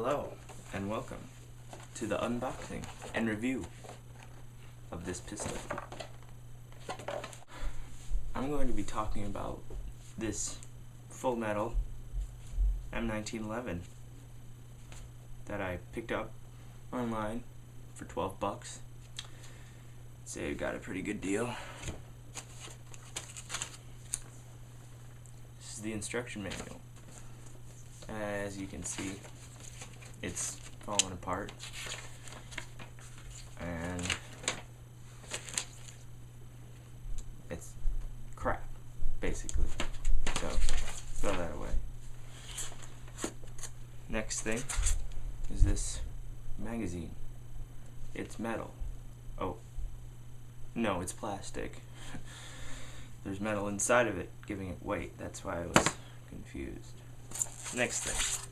Hello and welcome to the unboxing and review of this pistol. I'm going to be talking about this full metal M1911 that I picked up online for 12 bucks. Say I got a pretty good deal. This is the instruction manual. As you can see, it's falling apart and it's crap, basically. So throw that away. Next thing is this magazine. It's metal. Oh, no, it's plastic. There's metal inside of it, giving it weight. That's why I was confused. Next thing,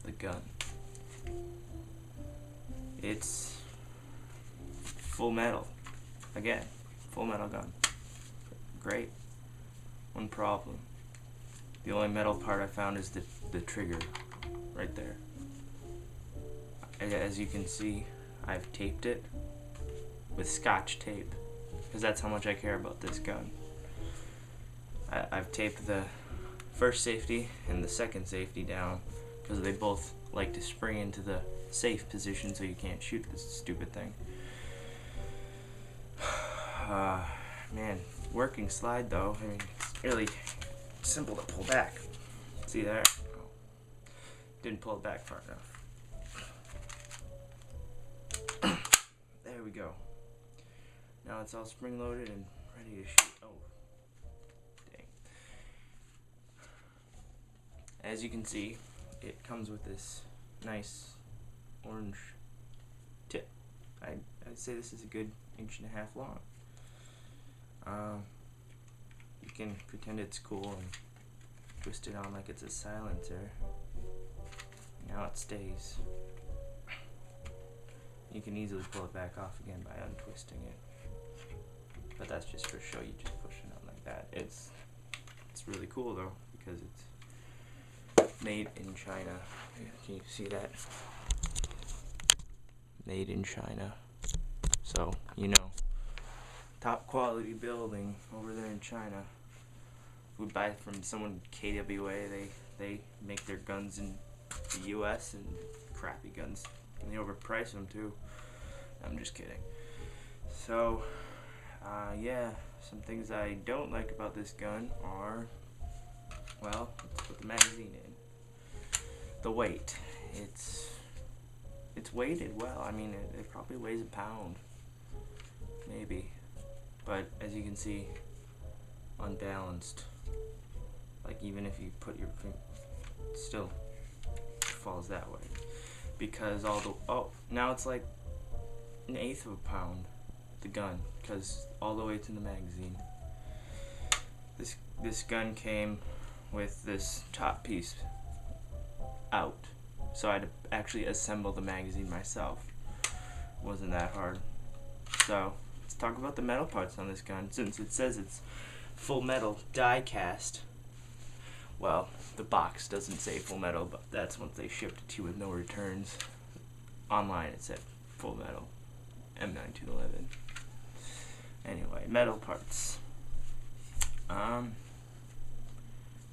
the gun. It's full metal. Again, full metal gun. Great. One problem. The only metal part I found is the trigger right there. As you can see, I've taped it with Scotch tape because that's how much I care about this gun. I've taped the first safety and the second safety down because they both like to spring into the safe position so you can't shoot this stupid thing. Man, working slide though, I mean, it's really simple to pull back. See there? Oh, didn't pull it back far enough. There we go. Now it's all spring loaded and ready to shoot. Oh, dang. As you can see, it comes with this nice orange tip. I'd say this is a good 1.5 inches long. You can pretend it's cool and twist it on like it's a silencer. Now it stays. You can easily pull it back off again by untwisting it. But that's just for show, you just push it on like that. It's really cool though, because it's made in China. Can you see that? Made in China. So, you know, top quality building over there in China. We buy from someone KWA. They make their guns in the US and crappy guns. And they overprice them too. I'm just kidding. So, yeah, some things I don't like about this gun are, well, let's put the magazine in. The weight. It's weighted well. I mean, it probably weighs a pound, maybe. But as you can see, unbalanced. Like even if you put your finger, it still falls that way. Because now it's like 1/8 of a pound, the gun, because all the weight's in the magazine. This gun came with this top piece out, so I had to actually assemble the magazine myself. Wasn't that hard. So let's talk about the metal parts on this gun. Since it says it's full metal die cast, well, the box doesn't say full metal, but that's once they shipped it to you with no returns. Online it said full metal M1911. Anyway, metal parts. The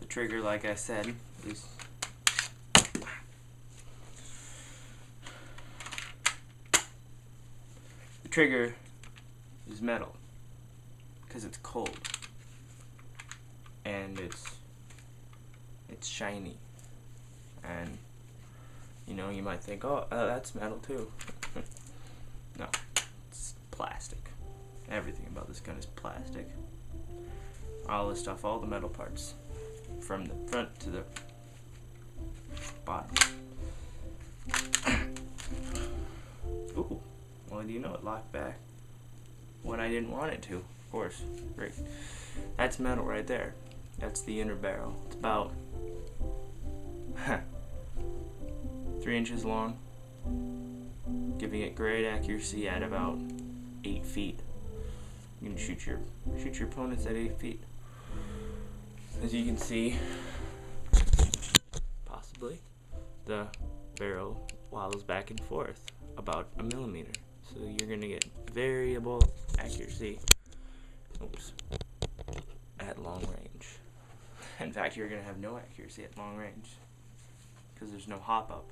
trigger, like I said, is trigger is metal because it's cold and it's shiny, and you know, you might think, oh, that's metal too. No, it's plastic. Everything about this gun is plastic. All this stuff, all the metal parts, from the front to the bottom. Ooh. Well, do you know, it locked back when I didn't want it to, of course. Great. That's metal right there. That's the inner barrel. It's about 3 inches long, giving it great accuracy at about 8 feet. You can shoot your opponents at 8 feet. As you can see, possibly, the barrel wobbles back and forth about a millimeter. So you're gonna get variable accuracy. Oops. At long range. In fact, you're gonna have no accuracy at long range because there's no hop up.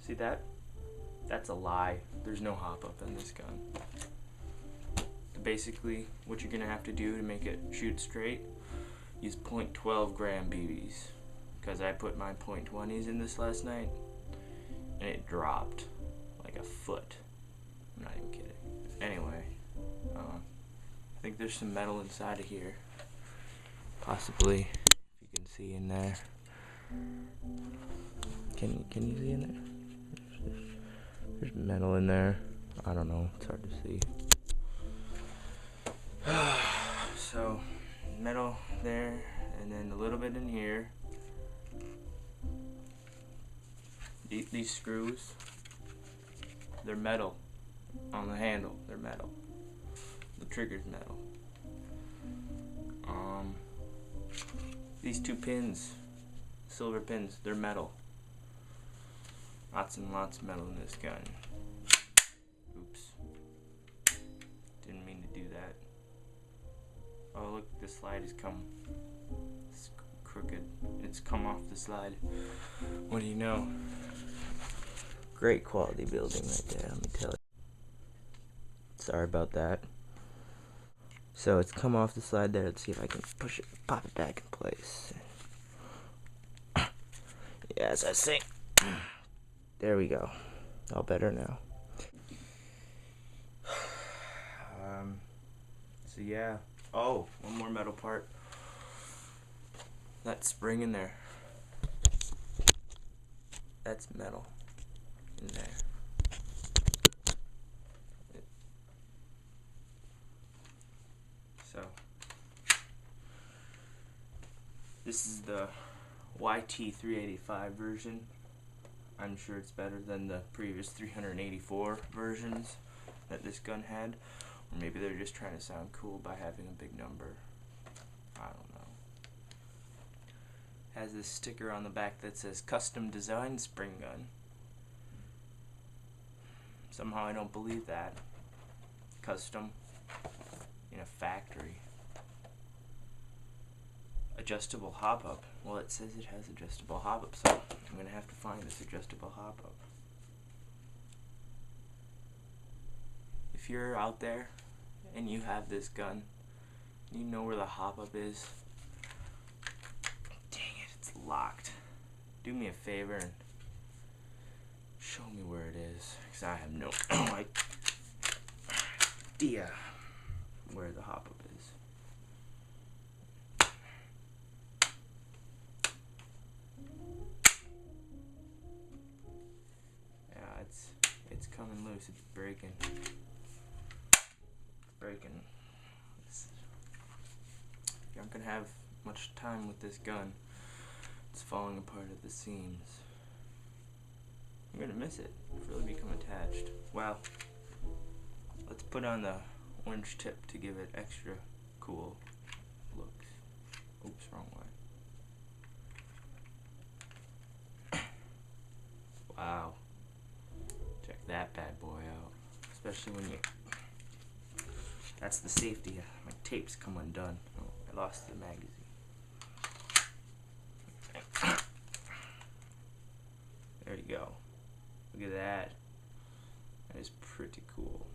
See that? That's a lie. There's no hop up in this gun. Basically, what you're gonna have to do to make it shoot straight, use .12 gram BBs. Because I put my .20s in this last night, and it dropped like a foot. I'm not even kidding. Anyway, I think there's some metal inside of here. Possibly, if you can see in there. Can you see in there? There's metal in there. I don't know. It's hard to see. So, metal there, and then a little bit in here. These screws, they're metal. On the handle, they're metal. The trigger's metal. These two pins, silver pins, they're metal. Lots and lots of metal in this gun. Oops. Didn't mean to do that. Oh look, the slide has come. It's crooked. It's come off the slide. What do you know? Great quality building right there, let me tell you. Sorry about that. So it's come off the slide there. Let's see if I can push it, pop it back in place. Yeah, as I say. There we go. All better now. So yeah. Oh, one more metal part. That spring in there. That's metal in there. So this is the YT385 version. I'm sure it's better than the previous 384 versions that this gun had. Or maybe they're just trying to sound cool by having a big number. I don't know. Has this sticker on the back that says custom design spring gun. Somehow I don't believe that. Custom in a factory. Adjustable hop up. Well, it says it has adjustable hop up, so I'm gonna have to find this adjustable hop up. If you're out there and you have this gun, you know where the hop up is. Dang it, it's locked. Do me a favor and show me where it is, because I have no idea where the hop up is. Yeah, it's coming loose. It's breaking. You're not gonna have much time with this gun. It's falling apart at the seams. I'm gonna miss it. It's really become attached. Well, let's put on the orange tip to give it extra cool looks. Oops, wrong way. Wow. Check that bad boy out. Especially when you... That's the safety. My tapes come undone. Oh, I lost the magazine. There you go. Look at that. That is pretty cool.